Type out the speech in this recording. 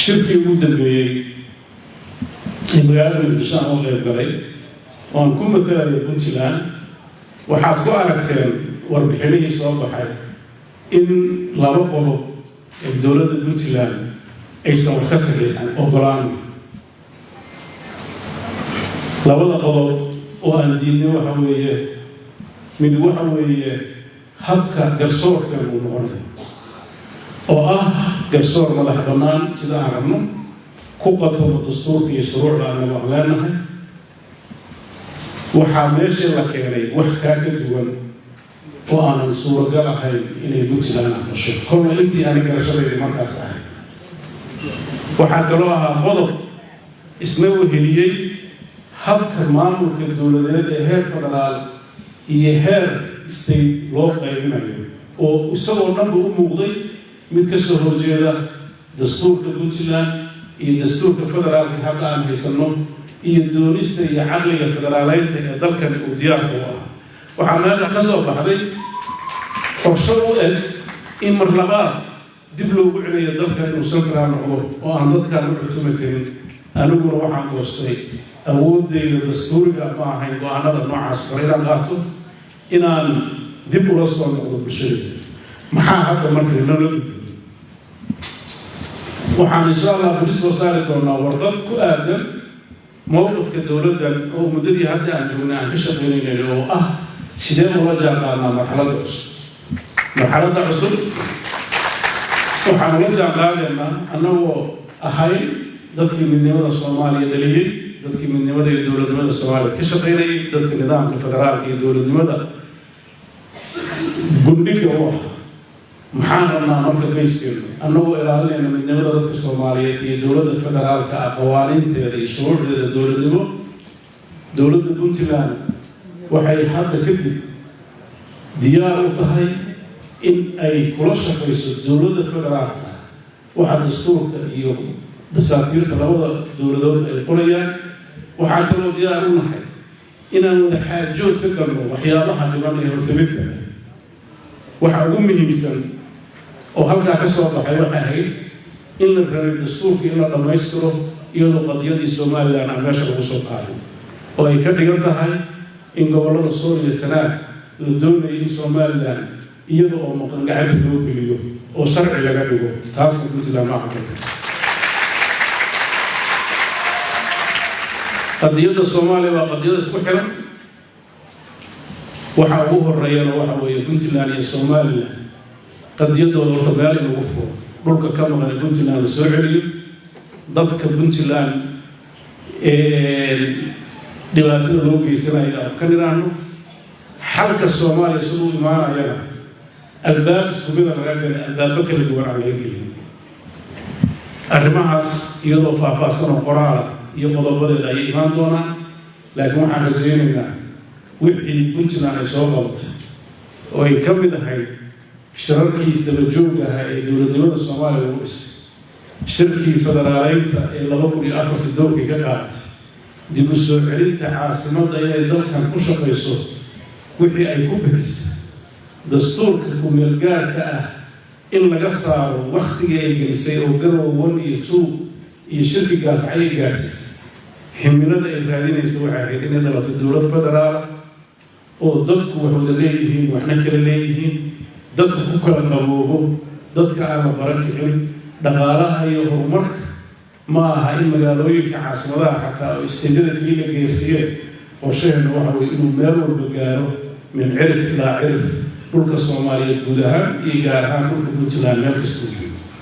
shirkii ugu dambeeyay magaalada Muqdisho oo qayb galay oo ku matalay Puntland waxaad ku aragteen warbixinihii soo baxay in laba qodob ee dowladda Puntland ay soo khasbeen ogolaan labada qodob oo aan diidnay waxa weeye mid waxa weeye habka garsoorka uu noqonayo oo ah garsoor madax bannaan sida aan rabno ku qato dastuurka iyo shuruucda aan leenahay waxaa meesha la keenay wax ka duwan oo aanan suuragal ahayn inay Puntland aqbasho kolle intii aan garashadayda markaas ahay waxaa kaloo ahaa qodob isna weheliyey habka maamulka dowladeed ee heer federaal iyo heer state loo qaybinayo oo isagoo dhanba u muuqday mid ka soo horjeeda dastuurka Puntland iyo dastuurka federaalka hadda aan haysano iyo doonista iyo caqliga federaaleynta ee dalkan uu diyaarka u ah waxaa meesha ka soo baxday qorshe u eg in mar labaad dib loogu celiyo dalkan inuu central noqdo oo aan dadkaan u cutumi karin aniguna waxaan goostay awoodeyda dastuuriga ma ahayn go-aanada noocaas hore inaan qaato inaan dib ula soo noqdo bulshada maxaa hadda marka nala waxaan insha allah bari soo saari doonaa warqad ku aadan mowqifka dowladdan oo muddadii hadda aan joognay aan ka shaqaynaynay oo ah sidee ula jaanqaadnaa marxaladda cusub waxaan ula jaanqaadaynaa annagoo ahayn dadkii midnimada Soomaaliya dhaliyay dadkii midnimada iyo dowladnimada Soomaaliya ka shaqaynayay dadka nidaamka federaalka iyo dowladnimada gundhiga u ah maxaan rabnaa marka bayskeena annagoo ilaalinayna midnimada dadka Soomaaliyeed iyo dowladda federaalka qawaaniinteeda iyo shuruucdeeda dowladnimo dowladda Puntland waxay hadda kadib diyaar u tahay in ay kula shaqayso dowladda federaalka waxa dastuurka iyo dasaatiirka labada dowladood ay qorayaan waxaa kaloo diyaar u nahay inaan wada xaajood ka galno waxyaabaha dhiban ee hortamidka waxa ugu muhiimsan oo halkaa ka soo baxay waxay ahayd in la rabay dastuurka in la dhammaystiro iyadoo qadiyadii Somaliland aan meesha lagu soo qaaday oo ay ka dhigan tahay in gobollada Sool iyo Sanaag la doonayo in Somaliland iyadoo oo maqan gacanta loo geliyo oo sharci laga dhigo taasna Puntland ma aqbalay qadiyadda Soomaaliya waa qadiyad isku xiran waxa ugu horeeyana waxa weeye Puntland iyo Somaliland qadiyadooda horta meel in lagu furo dhulka ka maqan Puntland la soo celiyo dadka Puntland dhibaatada loo geysanayo ka niraano xalka Soomaaliya siduu imaanayana albaab sugida laga galay albaabka kala duwan aan laga gelin arrimahaas iyadoo faahfaahsan oo qoraal iyo qodobadeeda ay imaan doonaan laakiin waxaan rajaynaynaa wixii Puntland ay soo qabatay oo ay ka mid ahayd shirarkii saba joogga ahaa ee dowladnimada Soomaaliya lagu dhisay shirkii federaaleynta ee 2004 doorkii ka qaadatay dib u soo celinta caasimadda inay dalkan ku shaqayso wixii ay ku bixisay dastuurka ku-meel gaarka ah in laga saaro waqtigii ay gelisay oo garow 1 iyo 2 iyo shirki gaalkacyo gaarsiisay himilada ay raadinaysa waxay ahayd inay dhalato dowlad federaal oo dadku wax wada leeyihiin waxna kala leeyihiin dadku ku kala qaboobo dadka aan la barakicin dhaqaalaha iyo horumarka ma aha in magaalooyinka caasimadaha xataa oo isteedada keliya la geersiiyeen qorsheheena waxa weeye inuu meel walba gaaro min cirif ilaa cirif dhulka Soomaaliyeed guud ahaan iyo gaar ahaan dhulka Puntland meel kasta